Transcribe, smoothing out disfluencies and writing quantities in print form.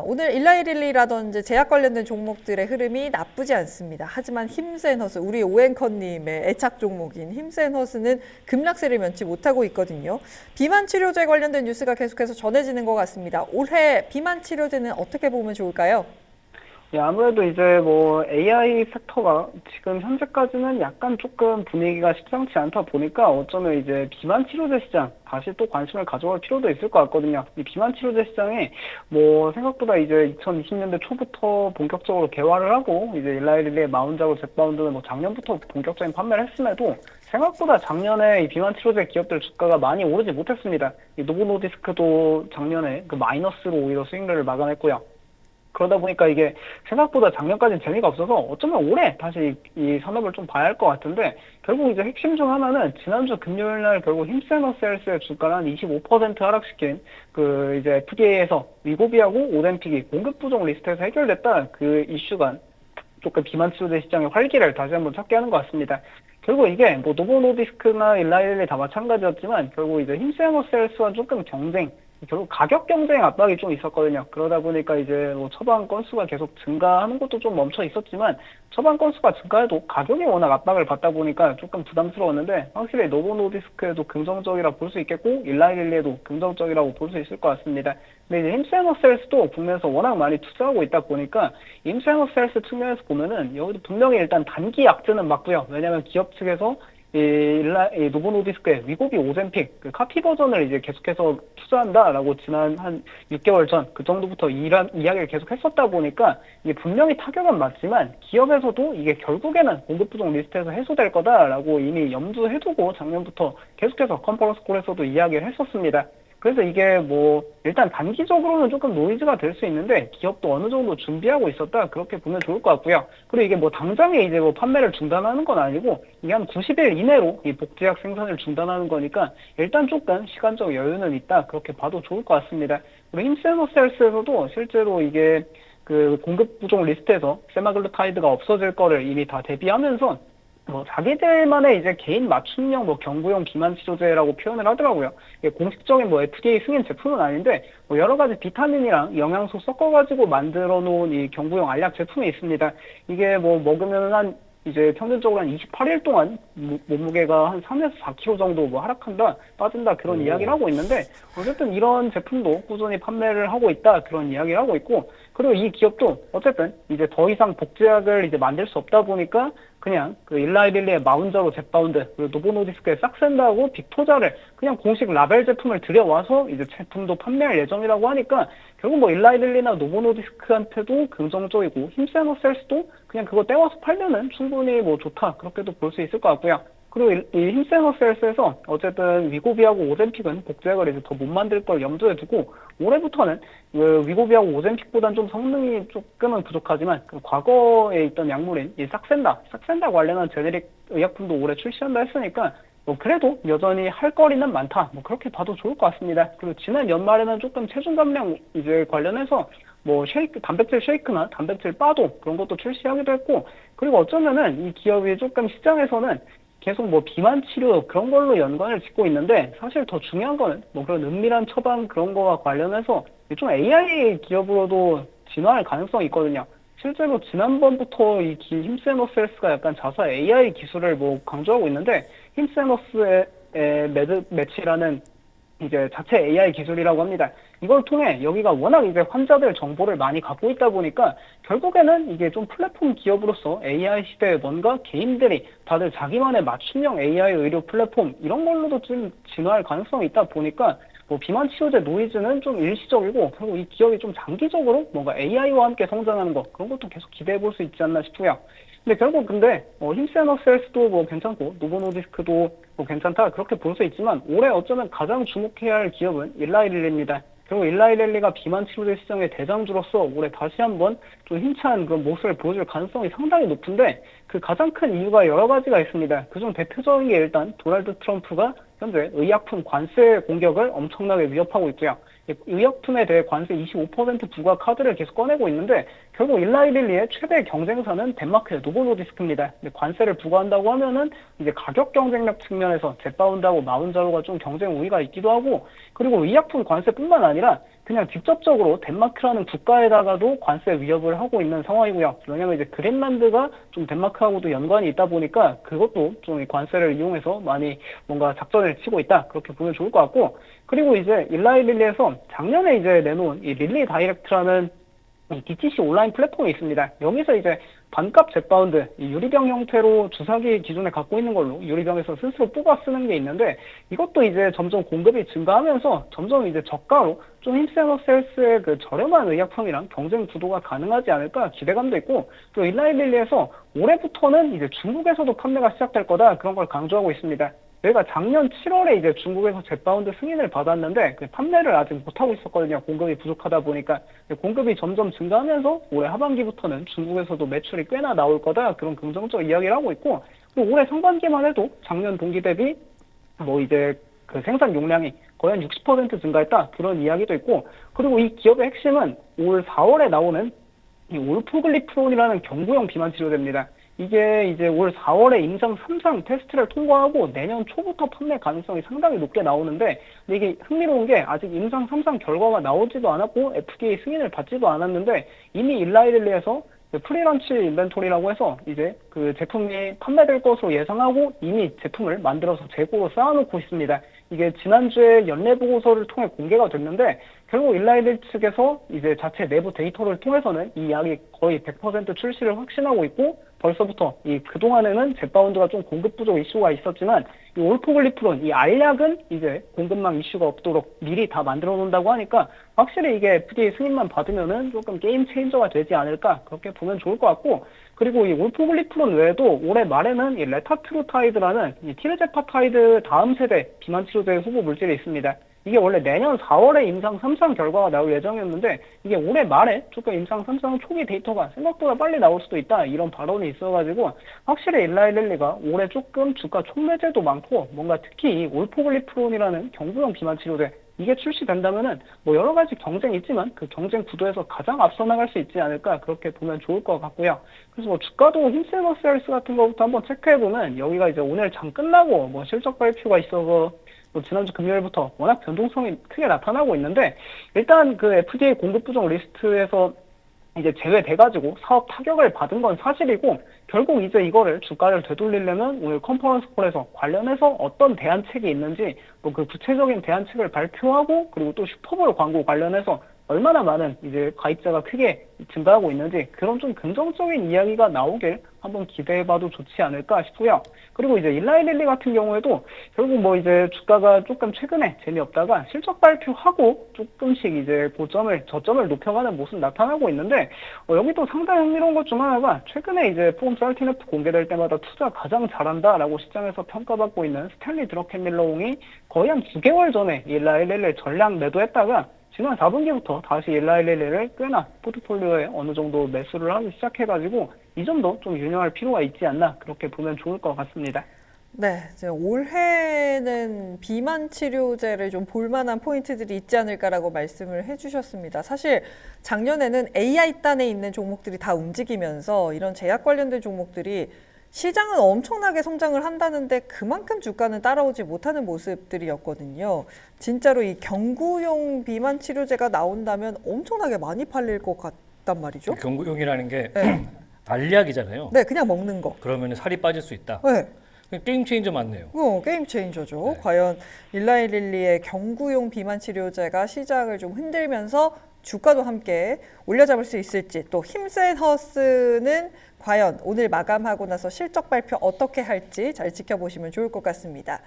오늘 일라이릴리라든지 제약 관련된 종목들의 흐름이 나쁘지 않습니다. 하지만 힘센허스, 우리 오앵커님의 애착 종목인 힘센허스는 급락세를 면치 못하고 있거든요. 비만 치료제 관련된 뉴스가 계속해서 전해지는 것 같습니다. 올해 비만 치료제는 어떻게 보면 좋을까요? 예, 아무래도 이제 뭐 AI 섹터가 지금 현재까지는 약간 조금 분위기가 심상치 않다 보니까 어쩌면 이제 비만 치료제 시장 다시 또 관심을 가져볼 필요도 있을 것 같거든요. 이 비만 치료제 시장이 뭐 생각보다 이제 2020년대 초부터 본격적으로 개화를 하고 이제 일라이릴리의 마운자고 젯바운드는 뭐 작년부터 본격적인 판매를 했음에도 생각보다 작년에 이 비만 치료제 기업들 주가가 많이 오르지 못했습니다. 이 노보노디스크도 작년에 그 마이너스로 오히려 수익률을 마감했고요. 그러다 보니까 이게 생각보다 작년까지는 재미가 없어서 어쩌면 올해 다시 이 산업을 좀 봐야 할 것 같은데 결국 이제 핵심 중 하나는 지난주 금요일 날 결국 힘센어셀스의 주가를 한 25% 하락시킨 그 이제 FDA에서 위고비하고 오덴픽이 공급 부족 리스트에서 해결됐다 그 이슈가 조금 비만 치료제 시장의 활기를 다시 한번 찾게 하는 것 같습니다. 결국 이게 뭐 노보노디스크나 일라이릴리 다 마찬가지였지만 결국 이제 힘센어셀스와 조금 경쟁 결국 가격 경쟁 압박이 좀 있었거든요. 그러다 보니까 이제 뭐 처방 건수가 계속 증가하는 것도 좀 멈춰 있었지만 처방 건수가 증가해도 가격이 워낙 압박을 받다 보니까 조금 부담스러웠는데 확실히 노보노디스크에도 긍정적이라 볼 수 있겠고 일라이릴리에도 긍정적이라고 볼 수 있을 것 같습니다. 근데 이제 힘센어셀스도 국내에서 워낙 많이 투자하고 있다 보니까 힘센어셀스 측면에서 보면은 여기도 분명히 일단 단기 약재는 맞고요. 왜냐하면 기업 측에서 이 노보노디스크의 위고비 오젬픽 그 카피 버전을 이제 계속해서 투자한다라고 지난 한 6개월 전 그 정도부터 이야기를 계속 했었다 보니까 이게 분명히 타격은 맞지만 기업에서도 이게 결국에는 공급 부족 리스트에서 해소될 거다라고 이미 염두해 두고 작년부터 계속해서 컨퍼런스 콜에서도 이야기를 했었습니다. 그래서 이게 뭐 일단 단기적으로는 조금 노이즈가 될 수 있는데 기업도 어느 정도 준비하고 있었다 그렇게 보면 좋을 것 같고요. 그리고 이게 뭐 당장에 이제 뭐 판매를 중단하는 건 아니고 이게 한 90일 이내로 이 복제약 생산을 중단하는 거니까 일단 조금 시간적 여유는 있다 그렇게 봐도 좋을 것 같습니다. 그리고 힘센어셀스에서도 실제로 이게 그 공급 부족 리스트에서 세마글루타이드가 없어질 거를 이미 다 대비하면서 뭐 자기들만의 이제 개인 맞춤형 뭐 경구용 비만 치료제라고 표현을 하더라고요. 이게 공식적인 뭐 FDA 승인 제품은 아닌데 뭐 여러 가지 비타민이랑 영양소 섞어가지고 만들어 놓은 이 경구용 알약 제품이 있습니다. 이게 뭐 먹으면 한 이제 평균적으로 한 28일 동안 몸무게가 한 3에서 4kg 정도 뭐 하락한다, 빠진다 그런 이야기를 하고 있는데 어쨌든 이런 제품도 꾸준히 판매를 하고 있다 그런 이야기를 하고 있고 그리고 이 기업도 어쨌든 이제 더 이상 복제약을 이제 만들 수 없다 보니까 그냥 그 일라이릴리의 마운저로 젯바운드 그리고 노보노디스크의 싹센다하고 빅토자를 그냥 공식 라벨 제품을 들여와서 이제 제품도 판매할 예정이라고 하니까 결국 뭐 일라이릴리나 노보노디스크한테도 긍정적이고 힘센어셀스도 그냥 그거 떼와서 팔면은 충분히 뭐 좋다 그렇게도 볼 수 있을 것 같고요. 그리고 이 힘센어셀스에서 어쨌든 위고비하고 오젬픽은 복제약을 이제 더 못 만들 걸 염두에 두고 올해부터는 그 위고비하고 오젬픽보다는 좀 성능이 조금은 부족하지만 그 과거에 있던 약물인 이 싹센다 관련한 제네릭 의약품도 올해 출시한다 했으니까 뭐 그래도 여전히 할 거리는 많다. 뭐 그렇게 봐도 좋을 것 같습니다. 그리고 지난 연말에는 조금 체중 감량 이제 관련해서 뭐 쉐이크, 단백질 쉐이크나 단백질 바도 그런 것도 출시하기도 했고 그리고 어쩌면은 이 기업이 조금 시장에서는 계속 뭐 비만 치료 그런 걸로 연관을 짓고 있는데 사실 더 중요한 거는 뭐 그런 은밀한 처방 그런 거와 관련해서 좀 AI 기업으로도 진화할 가능성이 있거든요. 실제로 지난번부터 이 힘세머셀스가 약간 자사 AI 기술을 뭐 강조하고 있는데 힘세머스의 매치라는 이제 자체 AI 기술이라고 합니다. 이걸 통해 여기가 워낙 이제 환자들 정보를 많이 갖고 있다 보니까 결국에는 이게 좀 플랫폼 기업으로서 AI 시대에 뭔가 개인들이 다들 자기만의 맞춤형 AI 의료 플랫폼 이런 걸로도 좀 진화할 가능성이 있다 보니까 뭐 비만 치료제 노이즈는 좀 일시적이고 그리고 이 기업이 좀 장기적으로 뭔가 AI와 함께 성장하는 거 그런 것도 계속 기대해 볼 수 있지 않나 싶고요. 근데 결국 힘센어셀스도 뭐 괜찮고 노보노디스크도 뭐 괜찮다 그렇게 볼 수 있지만 올해 어쩌면 가장 주목해야 할 기업은 일라이릴리입니다. 그리고 일라이릴리가 비만 치료제 시장의 대장주로서 올해 다시 한번 좀 힘찬 그런 모습을 보여줄 가능성이 상당히 높은데 그 가장 큰 이유가 여러 가지가 있습니다. 그중 대표적인 게 일단 도널드 트럼프가 현재 의약품 관세 공격을 엄청나게 위협하고 있고요. 의약품에 대해 관세 25% 부과 카드를 계속 꺼내고 있는데 결국 일라이릴리의 최대 경쟁사는 덴마크의 노보노디스크입니다. 관세를 부과한다고 하면은 이제 가격 경쟁력 측면에서 젯바운드하고 마운자로가 좀 경쟁 우위가 있기도 하고 그리고 의약품 관세뿐만 아니라 그냥 직접적으로 덴마크라는 국가에다가도 관세 위협을 하고 있는 상황이고요. 왜냐면 이제 그린란드가 좀 덴마크하고도 연관이 있다 보니까 그것도 좀 이 관세를 이용해서 많이 뭔가 작전을 치고 있다. 그렇게 보면 좋을 것 같고 그리고 이제 일라이릴리에서 작년에 이제 내놓은 이 릴리 다이렉트라는 이 DTC 온라인 플랫폼이 있습니다. 여기서 이제 반값 젯바운드, 이 유리병 형태로 주사기 기존에 갖고 있는 걸로 유리병에서 스스로 뽑아 쓰는 게 있는데 이것도 이제 점점 공급이 증가하면서 점점 이제 저가로 좀 힘세너셀스의 그 저렴한 의약품이랑 경쟁 구도가 가능하지 않을까 기대감도 있고 또 일라이릴리에서 올해부터는 이제 중국에서도 판매가 시작될 거다 그런 걸 강조하고 있습니다. 저희가 작년 7월에 이제 중국에서 젯바운드 승인을 받았는데 그 판매를 아직 못하고 있었거든요. 공급이 부족하다 보니까. 공급이 점점 증가하면서 올해 하반기부터는 중국에서도 매출이 꽤나 나올 거다. 그런 긍정적 이야기를 하고 있고 또 올해 상반기만 해도 작년 동기 대비 뭐 이제 그 생산 용량이 거의 한 60% 증가했다. 그런 이야기도 있고 그리고 이 기업의 핵심은 올 4월에 나오는 이 올포글리프론이라는 경구용 비만 치료제입니다. 이게 이제 올 4월에 임상 3상 테스트를 통과하고 내년 초부터 판매 가능성이 상당히 높게 나오는데 근데 이게 흥미로운 게 아직 임상 3상 결과가 나오지도 않았고 FDA 승인을 받지도 않았는데 이미 일라이릴리에서 프리런치 인벤토리라고 해서 이제 그 제품이 판매될 것으로 예상하고 이미 제품을 만들어서 재고로 쌓아놓고 있습니다. 이게 지난주에 연례 보고서를 통해 공개가 됐는데 결국 일라이릴 측에서 이제 자체 내부 데이터를 통해서는 이 약이 거의 100% 출시를 확신하고 있고 벌써부터 이 그동안에는 젯바운드가 좀 공급 부족 이슈가 있었지만 이 올포글리프론 이 알약은 이제 공급망 이슈가 없도록 미리 다 만들어 놓는다고 하니까 확실히 이게 FDA 승인만 받으면은 조금 게임 체인저가 되지 않을까 그렇게 보면 좋을 것 같고 그리고 이 올포글리프론 외에도 올해 말에는 이 레타트루타이드라는 이 티르제파타이드 다음 세대 비만 치료제 후보 물질이 있습니다. 이게 원래 내년 4월에 임상 3상 결과가 나올 예정이었는데 이게 올해 말에 조금 임상 3상 초기 데이터가 생각보다 빨리 나올 수도 있다 이런 발언이 있어가지고 확실히 일라이릴리가 올해 조금 주가 촉매제도 많고 뭔가 특히 이 올포글리프론이라는 경구용 비만 치료제 이게 출시된다면은 뭐 여러 가지 경쟁이 있지만 그 경쟁 구도에서 가장 앞서 나갈 수 있지 않을까 그렇게 보면 좋을 것 같고요. 그래서 뭐 주가도 힘세너셀스 같은 거부터 한번 체크해보면 여기가 이제 오늘 장 끝나고 뭐 실적 발표가 있어서 지난주 금요일부터 워낙 변동성이 크게 나타나고 있는데 일단 그 FDA 공급 부정 리스트에서 이제 제외돼가지고 사업 타격을 받은 건 사실이고 결국 이제 이거를 주가를 되돌리려면 오늘 컨퍼런스 콜에서 관련해서 어떤 대안책이 있는지 뭐 그 구체적인 대안책을 발표하고 그리고 또 슈퍼볼 광고 관련해서 얼마나 많은 이제 가입자가 크게 증가하고 있는지 그런 좀 긍정적인 이야기가 나오길 한번 기대해봐도 좋지 않을까 싶고요. 그리고 이제 일라이릴리 같은 경우에도 결국 뭐 이제 주가가 조금 최근에 재미없다가 실적 발표하고 조금씩 이제 저점을 높여가는 모습 나타나고 있는데 여기도 상당히 흥미로운 것 중 하나가 최근에 이제 폼 살티네프 공개될 때마다 투자 가장 잘한다라고 시장에서 평가받고 있는 스탠리 드러켄밀러홍이 거의 한 9개월 전에 일라이릴리 전량 매도했다가 지난 4분기부터 다시 일라이릴리를 꽤나 포트폴리오에 어느 정도 매수를 하기 시작해가지고 이 점도 좀 유념할 필요가 있지 않나 그렇게 보면 좋을 것 같습니다. 네, 이제 올해는 비만 치료제를 좀 볼만한 포인트들이 있지 않을까라고 말씀을 해주셨습니다. 사실 작년에는 AI단에 있는 종목들이 다 움직이면서 이런 제약 관련된 종목들이 시장은 엄청나게 성장을 한다는데 그만큼 주가는 따라오지 못하는 모습들이었거든요. 진짜로 이 경구용 비만 치료제가 나온다면 엄청나게 많이 팔릴 것 같단 말이죠. 경구용이라는 게 네, 알약이잖아요. 네, 그냥 먹는 거. 그러면 살이 빠질 수 있다. 네. 게임 체인저 맞네요. 게임 체인저죠. 네. 과연 일라이릴리의 경구용 비만 치료제가 시장을 좀 흔들면서 주가도 함께 올려잡을 수 있을지, 또 힘센 허스는 과연 오늘 마감하고 나서 실적 발표 어떻게 할지 잘 지켜보시면 좋을 것 같습니다.